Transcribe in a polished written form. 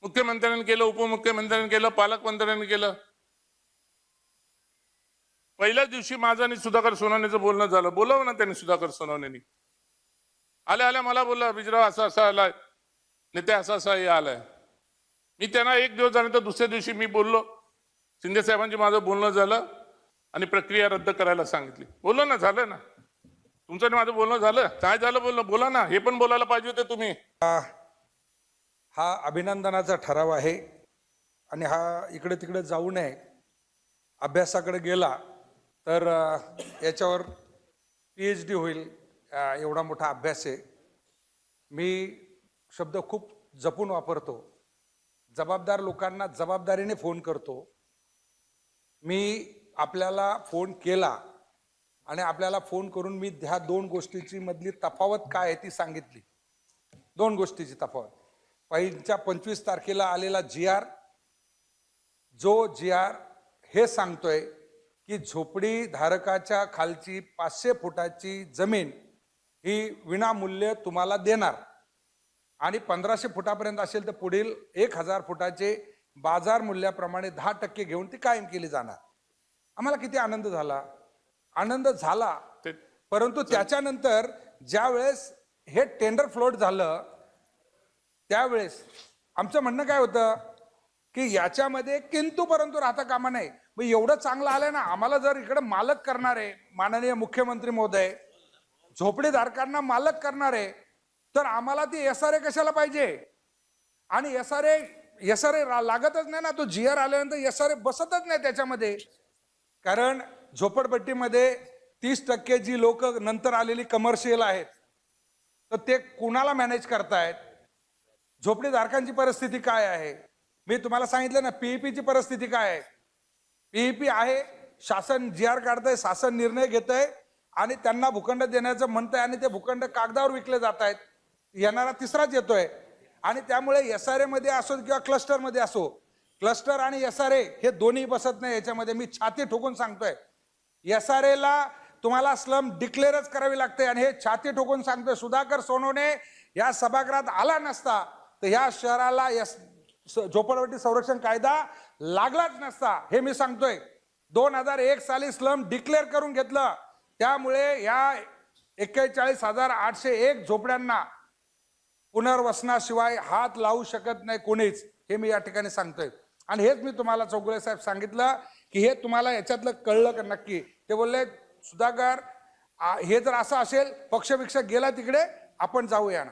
मुख्यमंत्र्यांनी केलं, उपमुख्यमंत्र्यांनी केलं, पालकमंत्र्यांनी केलं. पहिल्याच दिवशी माझं आणि सुधाकर सोनवणेचं बोलणं झालं. बोलावं ना त्यांनी सुधाकर सोनवणेनी. आल्या आल्या मला बोलला, बिजराव असा असा आलाय, नेते असा असा हे आलाय. मी त्यांना एक दिवस झाल्यानंतर दुसऱ्या दिवशी मी बोललो, शिंदे साहेबांची माझं बोलणं झालं आणि प्रक्रिया रद्द करायला सांगितली. बोललो ना, झालं ना. तुमचं आणि माझं बोलणं झालं. काय झालं बोलणं? बोला ना, हे पण बोलायला पाहिजे होते तुम्ही. हा अभिनंदनाचा ठराव आहे आणि हा इकडे तिकडे जाऊ नये, अभ्यासाकडे गेला तर याच्यावर PhD होईल. एवढा मोठा अभ्यास आहे. मी शब्द खूप जपून वापरतो. जबाबदार लोकांना जबाबदारीने फोन करतो. मी आपल्याला फोन केला आणि आपल्याला फोन करून मी ह्या दोन गोष्टीची मधली तफावत काय आहे ती सांगितली. दोन गोष्टीची तफावत. पहिल्या 25 तारखेला आलेला GR, जो GR हे सांगतोय की झोपडी धारकाच्या खालची 500 फुटाची जमीन ही विनामूल्य तुम्हाला देणार आणि 1500 फुटापर्यंत असेल तर पुढील 1000 फुटाचे बाजार मूल्याप्रमाणे 10% घेऊन ती कायम केली जाणार. आम्हाला किती आनंद झाला. आनंद झाला. परंतु त्याच्यानंतर ज्या वेळेस हे टेंडर फ्लोट झालं त्यावेळेस आमचं म्हणणं काय होतं की याच्यामध्ये किंतु परंतु राहता कामा नये. मग एवढं चांगलं आलंय ना, आम्हाला जर इकडे मालक करणारे माननीय मुख्यमंत्री महोदय झोपडीधारकांना मालक करणारे, तर आम्हाला ती SRA कशाला पाहिजे? आणि SRA लागतच नाही ना. तो GR आल्यानंतर SRA बसतच नाही त्याच्यामध्ये. कारण झोपडपट्टीमध्ये 30% जी लोक नंतर आलेली कमर्शियल आहेत तर ते कुणाला मॅनेज करतायत? झोपडीधारकांची परिस्थिती काय आहे? मी तुम्हाला सांगितलं ना, PEPची परिस्थिती काय आहे. PEP आहे, शासन GR काढतंय, शासन निर्णय घेतंय आणि त्यांना भूखंड देण्याचं म्हणतंय आणि ते भूखंड कागदावर विकले जात आहेत. येणारा तिसराच येतोय. आणि त्यामुळे SRA मध्ये असो किंवा क्लस्टर मध्ये असो, क्लस्टर आणि SRA हे दोन्ही बसत नाही याच्यामध्ये. मी छाती ठोकून सांगतोय, SRA ला तुम्हाला स्लम डिक्लेअरच करावी लागते. आणि हे छाती ठोकून सांगतोय, सुधाकर सोनवणे या सभागृहात आला नसता तर ह्या शहराला झोपडपट्टी संरक्षण कायदा लागलाच नसता. हे मी सांगतोय. 2001 साली स्लम डिक्लेअर करून घेतलं. त्यामुळे या 41,801 झोपड्यांना पुनर्वसनाशिवाय हात लावू शकत नाही कोणीच. हे मी या ठिकाणी सांगतोय. आणि हेच मी तुम्हाला चौगुले साहेब सांगितलं की हे तुम्हाला याच्यातलं कळलं का नक्की? ते बोलले, सुधाकर हे जर असं असेल, पक्षभिक्षा गेला तिकडे, आपण जाऊया ना.